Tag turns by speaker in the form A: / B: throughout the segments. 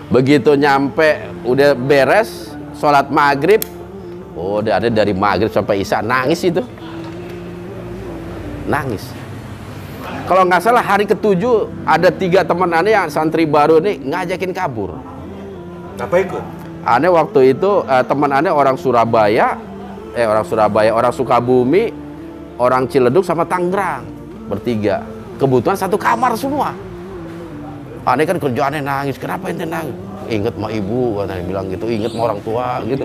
A: Begitu nyampe udah beres sholat maghrib, oh udah ada dari maghrib sampai isya nangis itu, nangis. Kalau nggak salah hari ke-7 ada 3 teman aneh yang santri baru nih ngajakin kabur.
B: Apa ikut?
A: Aneh waktu itu teman aneh orang Surabaya, orang Sukabumi, orang Ciledug sama Tangerang, bertiga. Kebutuhan satu kamar semua. Aneh kan kerjaannya nangis. Kenapa ente nangis? Ingat sama ibu, katanya bilang gitu. Ingat sama orang tua gitu.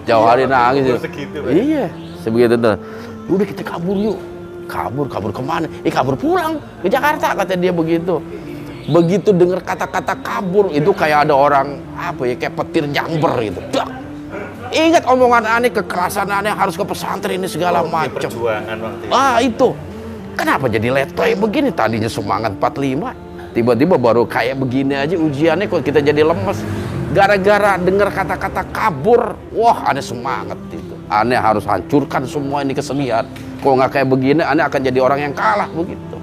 A: Jauh hari nangis.
B: Segitu,
A: iya, sebegitu tuh. Udah kita kabur yuk. Kabur kemana? Kabur pulang ke Jakarta, kata dia begitu. Begitu dengar kata-kata kabur itu kayak ada orang apa ya, kayak petir nyamber gitu. Dak. Ingat omongan aneh, kekerasan aneh harus ke pesantren ini segala macam.
B: Perjuangan waktu itu.
A: Itu. Kenapa jadi letoy begini? Tadinya semangat 45, tiba-tiba baru kayak begini aja ujiannya kok kita jadi lemes. Gara-gara dengar kata-kata kabur, wah aneh semangat itu. Aneh harus hancurkan semua ini kesedihan. Kalau nggak kayak begini, aneh akan jadi orang yang kalah begitu.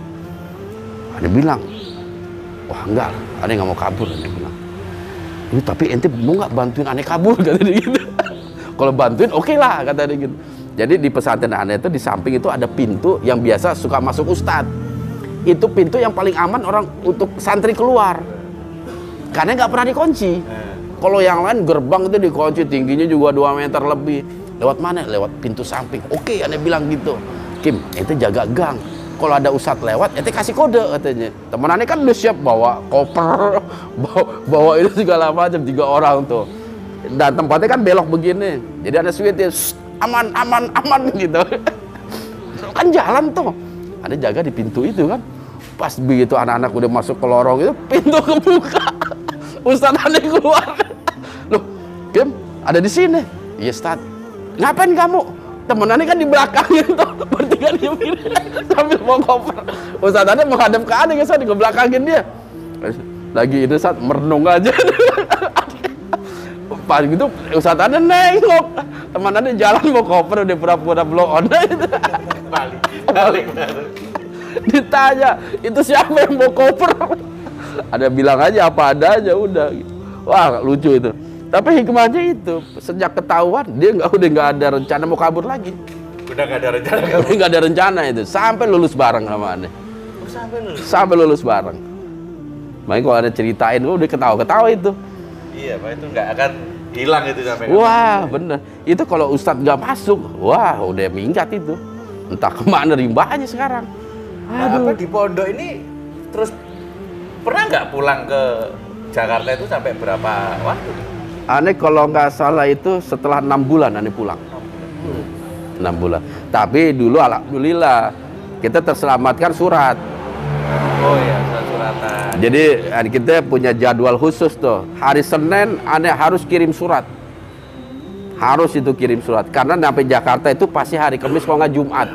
A: Aneh bilang, wah enggak, aneh nggak mau kabur. Aneh bilang, ini tapi ente mau nggak bantuin aneh kabur, kata dia gitu. Kalau bantuin oke lah, kata dia gitu. Jadi di pesantren aneh itu di samping itu ada pintu yang biasa suka masuk ustadz. Itu pintu yang paling aman orang untuk santri keluar, karena nggak pernah dikunci. Kalau yang lain gerbang itu dikunci, tingginya juga 2 meter lebih. Lewat mana? Lewat pintu samping. Oke, aneh bilang gitu. Kim, ente jaga gang. Kalau ada ustadz lewat, ente kasih kode, katanya. Temen aneh kan udah siap bawa koper, bawa itu segala macam, 3 orang tuh. Dan tempatnya kan belok begini. Jadi ada sweetnya, aman gitu. Kan jalan tuh. Aneh jaga di pintu itu kan. Pas begitu anak-anak udah masuk ke lorong itu, pintu kebuka. Ustadz aneh keluar. Loh, Kim, ada di sini. Iya, Ustadz. Ngapain kamu? Temen aneh kan di belakang gitu. Bertiga dia begini sambil bawa koper. Ustadz aneh menghadap ke aneh, Ustadz, ke belakangin dia. Lagi itu saat merenung aja. Pas gitu Ustadz aneh nengok. Teman aneh jalan bawa koper udah pura-pura blow on itu. Balik. Ditanya, itu siapa yang bawa koper? Ada bilang aja apa ada aja udah. Wah, lucu itu. Tapi hikmahnya itu, sejak ketahuan dia udah nggak ada rencana mau kabur lagi.
B: Udah nggak ada rencana.
A: Udah nggak ada rencana itu, sampai lulus bareng sama aneh. Sampai lulus bareng. Makanya kalau ada ceritain, udah ketawa-ketawa itu.
B: Iya, Pak, itu nggak akan hilang itu sampai.
A: Wah, bener. Itu kalau ustadz nggak masuk, wah udah minggat itu. Entah kemana rimbanya sekarang.
B: Nah, apa di pondok ini terus pernah nggak pulang ke Jakarta itu sampai berapa waktu?
A: Aneh kalau nggak salah itu setelah 6 bulan aneh pulang. 6 bulan. Tapi dulu alhamdulillah kita terselamatkan surat.
B: Oh iya, suratan.
A: Jadi kita punya jadwal khusus tuh. Hari Senin aneh harus kirim surat. Harus itu kirim surat. Karena sampai Jakarta itu pasti hari Kamis kalau nggak Jumat.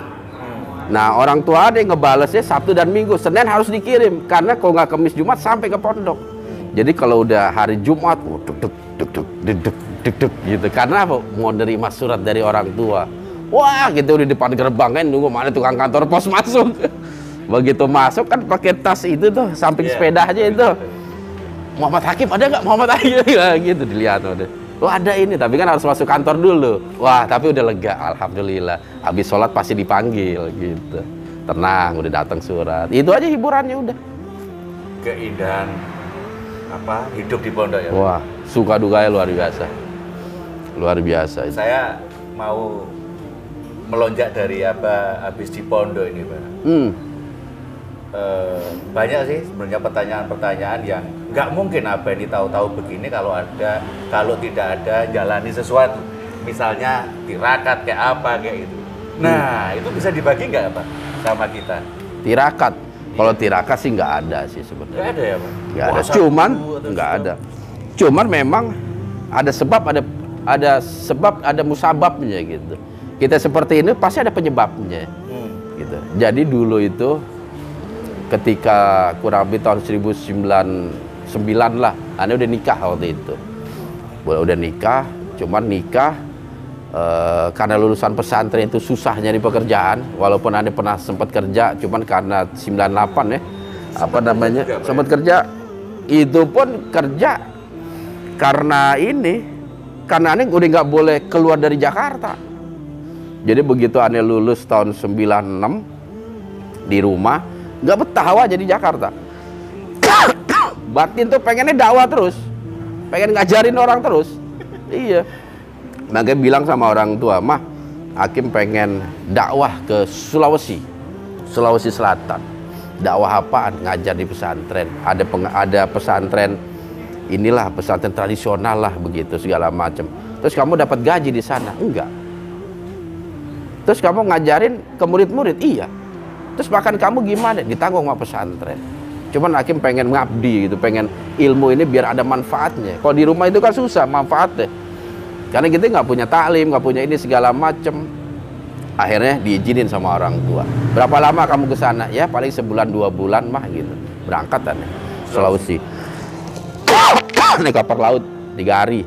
A: Nah orang tua aneh ngebalesnya Sabtu dan Minggu. Senin harus dikirim. Karena kalau nggak Kamis Jumat sampai ke pondok. Jadi kalau udah hari Jumat, deg gitu. Karena apa? Mau nerima surat dari orang tua. Wah, kita udah di depan gerbang kan nunggu mana tukang kantor pos masuk. Begitu masuk kan pakai tas itu tuh, samping sepeda aja itu. Muhammad Hakim ada nggak? Muhammad Hakim gitu dilihat udah. Oh ada ini, tapi kan harus masuk kantor dulu. Wah, tapi udah lega, alhamdulillah. Habis sholat pasti dipanggil gitu. Tenang, udah datang surat. Itu aja hiburannya udah.
B: Keindahan apa hidup di pondok ya?
A: Wah, suka dukanya luar biasa. Luar biasa.
B: Saya mau melonjak dari apa habis di pondok ini, Pak. Banyak sih sebenarnya pertanyaan-pertanyaan yang nggak mungkin Abah ini tahu-tahu begini kalau tidak ada jalani sesuatu. Misalnya tirakat kayak apa kayak itu. Nah, itu bisa dibagi nggak Pak sama kita?
A: Tirakat. Kalau tirakat sih nggak ada sih sebenarnya.
B: Nggak ada ya Pak?
A: Nggak ada. Cuman nggak ada. Cuman memang ada sebab, ada musababnya gitu. Kita seperti ini pasti ada penyebabnya. Gitu. Jadi dulu itu ketika kurang lebih tahun 1999 lah, Ane udah nikah waktu itu. Udah nikah, cuman nikah karena lulusan pesantren itu susah nyari pekerjaan, walaupun Ane pernah sempat kerja, cuman karena 98 ya, sempat kerja, itu pun kerja karena aneh udah nggak boleh keluar dari Jakarta. Jadi begitu aneh lulus tahun 96 di rumah, nggak betah aja di Jakarta. Batin tuh pengennya dakwah terus, pengen ngajarin orang terus. Iya, makanya bilang sama orang tua, mah Hakim pengen dakwah ke Sulawesi Selatan. Dakwah apaan? Ngajar di pesantren. Ada pesantren inilah, pesantren tradisional lah begitu segala macam. Terus kamu dapat gaji di sana? Enggak. Terus kamu ngajarin ke murid-murid? Iya. Terus makan kamu gimana? Ditanggung sama pesantren. Cuman Hakim pengen ngabdi gitu, pengen ilmu ini biar ada manfaatnya. Kalau di rumah itu kan susah manfaatnya, karena kita nggak punya taklim, nggak punya ini segala macem. Akhirnya diizinin sama orang tua. Berapa lama kamu ke sana? Ya paling sebulan 2 bulan mah gitu. Berangkat aneh Sulawesi. Naik kapal laut 3 hari.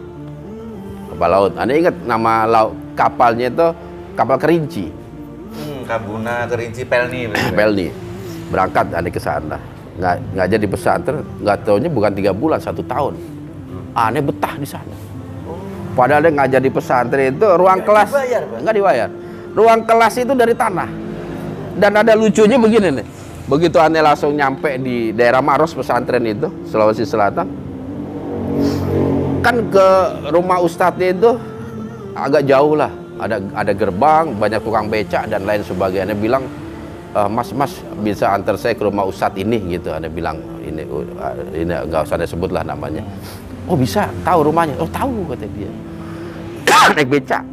A: Kapal laut. Aneh ingat nama kapalnya itu kapal Kerinci.
B: Kambuna, Kerinci, Pelni.
A: Pelni. Berangkat aneh ke sana. Ngajar di pesantren, nggak taunya bukan 3 bulan, 1 tahun. Aneh betah di sana. Padahal dia ngajar di pesantren itu ruang kelas nggak dibayar. Ruang kelas itu dari tanah. Dan ada lucunya begini nih. Begitu aneh langsung nyampe di daerah Maros pesantren itu, Sulawesi Selatan. Kan ke rumah ustadznya itu agak jauh lah. Ada gerbang, banyak tukang becak dan lain sebagainya. Bilang, Mas bisa antar saya ke rumah ustadz ini gitu. Ada bilang ini nggak usah disebut lah namanya. Oh bisa, tahu rumahnya. Oh tahu kata dia. Naik becak.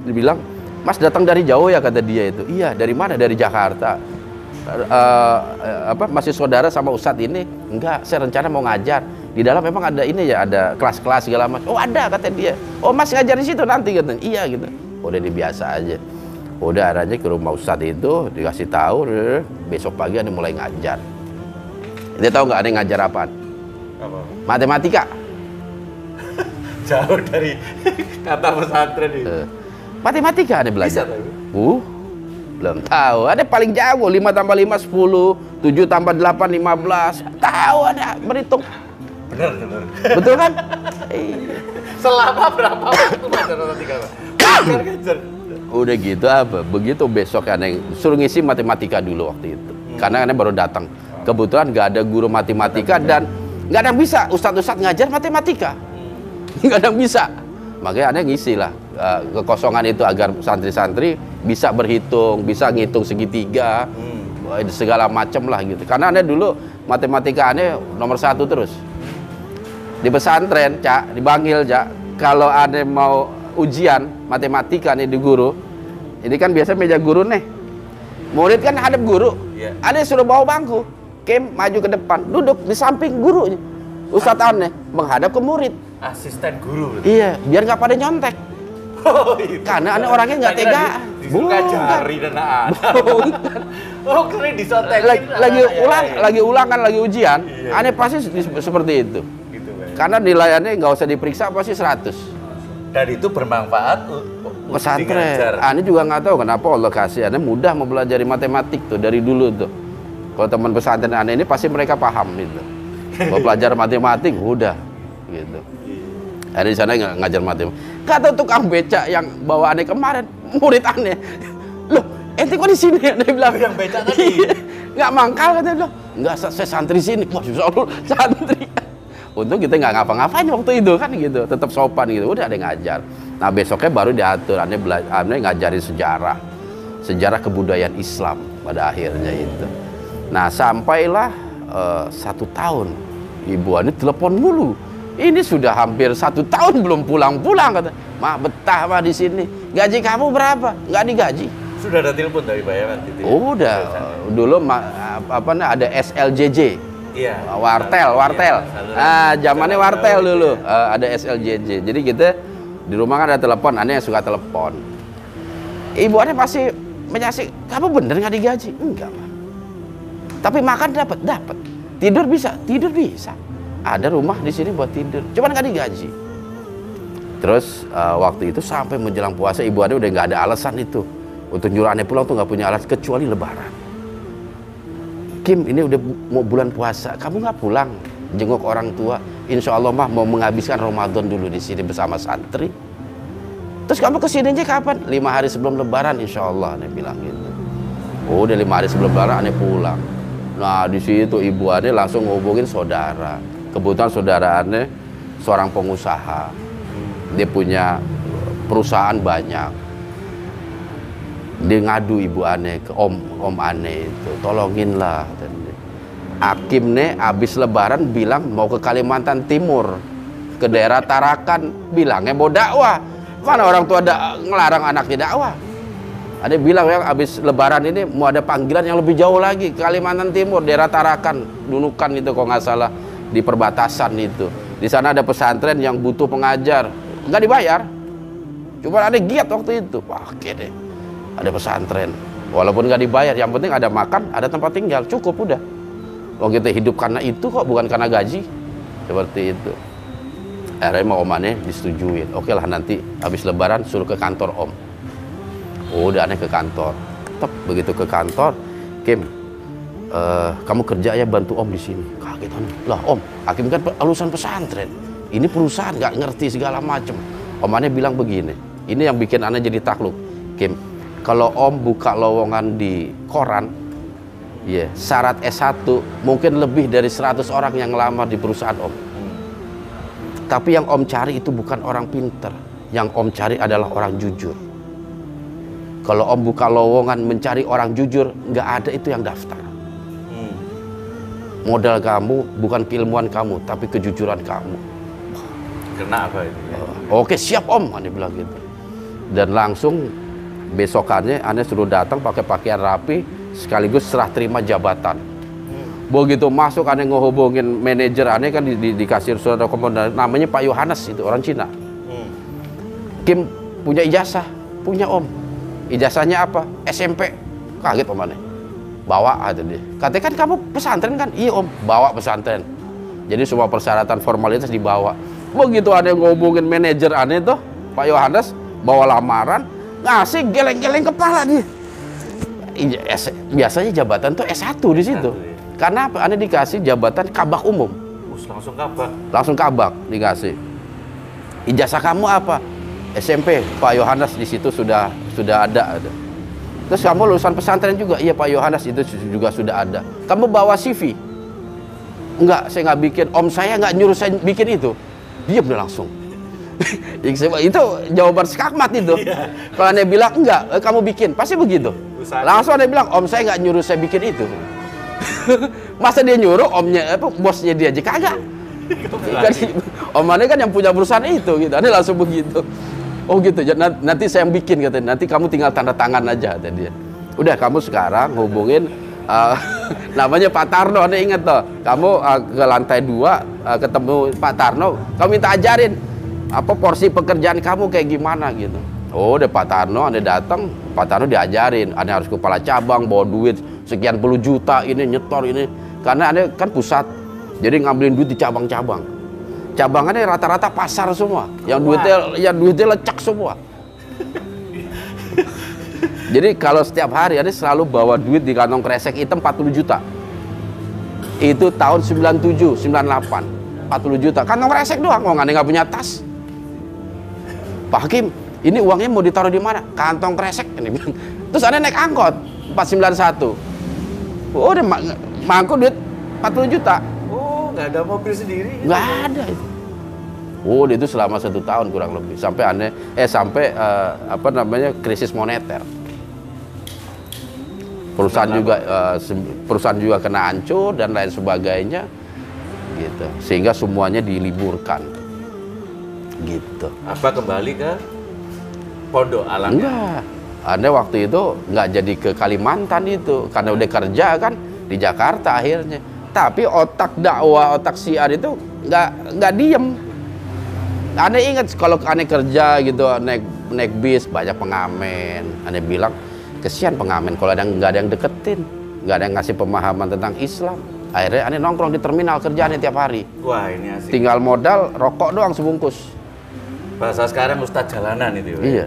A: Dia bilang, Mas datang dari jauh ya kata dia itu. Iya, dari mana? Dari Jakarta. Masih saudara sama ustadz ini? Enggak, saya rencana mau ngajar. Di dalam memang ada ini ya, ada kelas-kelas segala macam. Oh ada kata dia. Oh Mas ngajar di situ nanti katanya. Iya gitu. Udah dibiasa aja. Udah aja ke rumah ustadz itu, dikasih tahu, besok pagi ada mulai ngajar. Dia tahu nggak ada ngajar apaan?
B: Apa?
A: Matematika.
B: Jauh dari kata pesantren itu.
A: Matematika ada belajar.
B: Bisa,
A: belum tahu. Ada paling jauh 5 tambah 5 10, 7 tambah 8 15. Tahu ada berhitung.
B: Bener.
A: Betul kan?
B: Selama berapa waktu belajar matematika, Pak? Ngajar.
A: Udah gitu apa? Begitu besok aneh suruh ngisi matematika dulu waktu itu. Karena aneh baru datang. Kebetulan nggak ada guru matematika dan nggak ada yang bisa ustadz ngajar matematika. Nggak ada yang bisa. Makanya aneh ngisi lah kekosongan itu agar santri-santri bisa berhitung, bisa ngitung segitiga, segala macam lah gitu. Karena aneh dulu matematika aneh nomor 1 terus. Di pesantren, Cak, dipanggil, Cak, kalau aneh mau ujian matematika nih di guru, ini kan biasa meja guru nih, murid kan hadap guru, ada suruh bawa bangku, Kim maju ke depan, duduk di samping gurunya, ustadz aneh menghadap ke murid,
B: asisten guru.
A: Iya, biar nggak pada nyontek. Karena aneh orangnya nggak tega.
B: Bukan jari dan oh keren disontek.
A: Lagi ulang kan, lagi ujian, aneh pasti seperti itu.
B: Gitu,
A: karena nilainya nggak usah diperiksa pasti 100.
B: Dan itu bermanfaat
A: pesantren. Aneh juga nggak tahu kenapa Allah kasih aneh mudah mempelajari matematik tuh dari dulu tuh. Kalau teman pesantren aneh ini pasti mereka paham gitu. Kalau belajar matematik udah gitu. Ada di sana ngajar matematik. Kata tukang becak yang bawa aneh kemarin, murid aneh. Loh, ente kok di sini? Dia bilang
B: yang becak tadi.
A: Nggak mangkal katanya loh. Nggak, saya santri sini. Wah, susah lu santri. Untung kita nggak ngapa-ngapain waktu itu kan gitu, tetap sopan gitu. Udah ada yang ngajar. Nah besoknya baru diatur, aneh ngajarin sejarah kebudayaan Islam pada akhirnya itu. Nah sampailah 1 tahun, ibu aneh telepon mulu. Ini sudah hampir 1 tahun belum pulang-pulang kata. Mak betah mah di sini. Gaji kamu berapa? Nggak digaji.
B: Sudah ada telepon dari bayangan gitu.
A: Udah. Dulu ada SLJJ.
B: Iya.
A: Wartel. Zamannya wartel dulu. Ada SLJJ. Jadi kita di rumah kan ada telepon, aneh yang suka telepon. Ibu aneh pasti menyasik, kamu bener nggak digaji? Enggak, Pak. Tapi makan dapat. Tidur bisa. Ada rumah di sini buat tidur. Cuman nggak digaji. Terus waktu itu sampai menjelang puasa ibu aneh udah nggak ada alasan itu untuk nyuruh aneh pulang tuh nggak punya alasan kecuali Lebaran. Kim, ini udah mau bulan puasa, kamu nggak pulang jenguk orang tua? insya Allah mah mau menghabiskan Ramadan dulu di sini bersama santri. Terus kamu kesininya kapan? 5 hari sebelum Lebaran insya Allah, aneh bilang gitu. Oh, udah 5 hari sebelum Lebaran aneh pulang. Nah di situ ibu aneh langsung ngubungin saudara. Kebetulan saudara aneh seorang pengusaha, dia punya perusahaan banyak. Dia ngadu ibu aneh ke om aneh itu, tolonginlah. Hakim nih abis Lebaran bilang mau ke Kalimantan Timur, ke daerah Tarakan, bilangnya mau dakwah. Mana orang tua ada ngelarang anaknya dakwah? Ada bilang yang abis Lebaran ini mau ada panggilan yang lebih jauh lagi, Kalimantan Timur, daerah Tarakan, Nunukan itu kalau nggak salah, di perbatasan itu. Di sana ada pesantren yang butuh pengajar, nggak dibayar. Cuma ada giat waktu itu, oke deh, ada pesantren, walaupun nggak dibayar, yang penting ada makan, ada tempat tinggal, cukup udah. Oh kita hidup karena itu kok, bukan karena gaji, seperti itu. Akhirnya mau om aneh disetujuin, oke lah nanti habis Lebaran suruh ke kantor om. Oh udah aneh ke kantor, tetap begitu ke kantor, Kim, kamu kerja ya bantu om di sini. Kaget aneh, lah om, Hakim kan lulusan pesantren, ini perusahaan nggak ngerti segala macem. Om aneh bilang begini, ini yang bikin aneh jadi takluk, Kim, kalau om buka lowongan di koran, ya syarat S1 mungkin lebih dari 100 orang yang ngelamar di perusahaan om. Tapi yang om cari itu bukan orang pinter, yang om cari adalah orang jujur. Kalau om buka lowongan mencari orang jujur, nggak ada itu yang daftar. Modal kamu bukan keilmuan kamu, tapi kejujuran kamu.
B: Kenapa itu?
A: Oke siap om, aneh bilang gitu. Dan langsung besokannya aneh suruh datang pakai pakaian rapi, sekaligus serah terima jabatan. Begitu masuk aneh ngehubungin manajer aneh kan dikasih surat rekomendasi, namanya Pak Yohanes, itu orang Cina. Kim punya ijazah, punya om. Ijazahnya apa? SMP. Kaget om aneh. Bawa aja dia. Katanya kan kamu pesantren kan? Iya om, bawa pesantren. Jadi semua persyaratan formalitas dibawa. Begitu aneh ngehubungin manajer aneh tuh, Pak Yohanes, bawa lamaran, ngasih geleng-geleng kepala dia. Biasanya jabatan tuh S1 di situ. Karena apa? Aneh dikasih jabatan kabak umum.
B: Langsung kabak.
A: Langsung kabak dikasih. Ijazah kamu apa? SMP. Pak Yohanes di situ sudah ada. Terus kamu lulusan pesantren juga? Iya Pak Yohanes itu juga sudah ada. Kamu bawa CV? Enggak, saya nggak bikin. Om saya nggak nyuruh saya bikin itu. Diam dia langsung. Itu jawaban skakmat itu. Kalau aneh bilang enggak, kamu bikin, pasti begitu. Langsung aneh bilang, om saya nggak nyuruh saya bikin itu. Masa dia nyuruh, omnya bosnya dia aja kagak. Om aneh kan yang punya perusahaan itu, gitu. Aneh langsung begitu. Oh gitu, nanti saya yang bikin katanya. Nanti kamu tinggal tanda tangan aja kata dia. Udah kamu sekarang hubungin namanya Pak Tarno, Anda ingat toh? Kamu ke lantai 2 ketemu Pak Tarno, kamu minta ajarin apa porsi pekerjaan kamu kayak gimana gitu. Oh udah Pak Tarno, Anda datang, Pak Tarno diajarin, Anda harus kepala cabang, bawa duit sekian puluh juta ini, nyetor ini. Karena Anda kan pusat, jadi ngambilin duit di cabang-cabang. Cabangannya rata-rata pasar semua, yang duitnya lecak semua. Jadi kalau setiap hari Anda selalu bawa duit di kantong kresek hitam 40 juta. Itu tahun 97, 98, 40 juta. Kantong kresek doang, Anda nggak punya tas. Pak Hakim, ini uangnya mau ditaruh di mana? Kantong kresek. Terus Anda naik angkot 491. Oh, udah mangkuk duit 40 juta.
B: Nggak ada mobil sendiri?
A: Nggak ada itu. Oh, itu selama 1 tahun kurang lebih. Sampai krisis moneter. Perusahaan juga kena hancur dan lain sebagainya, gitu. Sehingga semuanya diliburkan, gitu.
B: Apa kembali ke pondok alam?
A: Enggak. Anda waktu itu nggak jadi ke Kalimantan itu, karena udah kerja kan di Jakarta akhirnya. Tapi otak dakwah, otak syiar itu nggak diem. Anda ingat kalau Anda kerja gitu, naik bis banyak pengamen. Anda bilang kesian pengamen kalau nggak ada yang deketin, nggak ada yang ngasih pemahaman tentang Islam. Akhirnya Anda nongkrong di terminal kerjaannya tiap hari.
B: Wah ini asik.
A: Tinggal modal rokok doang sebungkus.
B: Bahasa sekarang ustadz jalanan itu.
A: Iya.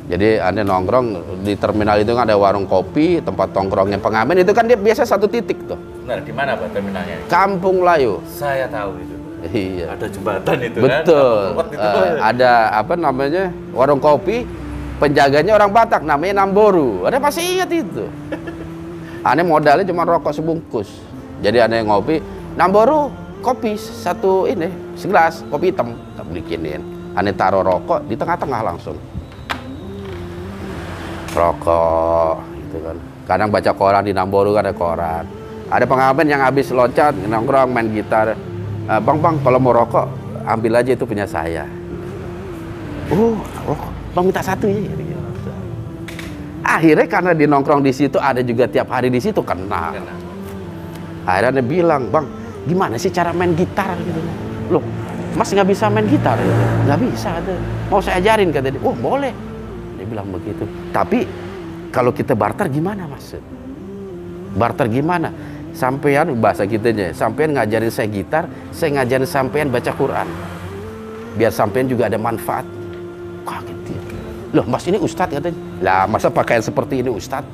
A: Jadi Anda nongkrong di terminal itu kan ada warung kopi, tempat nongkrongnya pengamen itu kan dia biasa satu titik tuh.
B: Benar, di mana Pak terminalnya?
A: Kampung Layu.
B: Saya tahu itu.
A: Iya.
B: Ada jembatan itu
A: Betul.
B: kan. Itu.
A: Ada apa namanya? Warung kopi, penjaganya orang Batak namanya Namboru. Ada pasti ingat itu. Aneh modalnya cuma rokok sebungkus. Jadi aneh ngopi, Namboru kopi satu ini, segelas kopi hitam tak bikinin. Aneh taruh rokok di tengah-tengah langsung. Rokok gitu kan. Kadang baca koran di Namboru kan ada koran. Ada pengamen yang habis loncat nongkrong main gitar. Bang, kalau mau rokok ambil aja itu punya saya. Rokok. Bang minta satu ya. Akhirnya karena di nongkrong di situ ada juga tiap hari di situ kenal. Akhirnya dia bilang, Bang, gimana sih cara main gitar gitu? Loh, Mas nggak bisa main gitar? Gitu. Nggak bisa. Mau saya ajarin kata dia. Boleh. Dia bilang begitu. Tapi kalau kita barter gimana Mas? Barter gimana? Sampean bahasa kitanya, sampean ngajarin saya gitar, saya ngajarin sampean baca Quran. Biar sampean juga ada manfaat. Kaget dia. Loh, Mas ini ustadz katanya. Lah, masa pakaian seperti ini ustadz?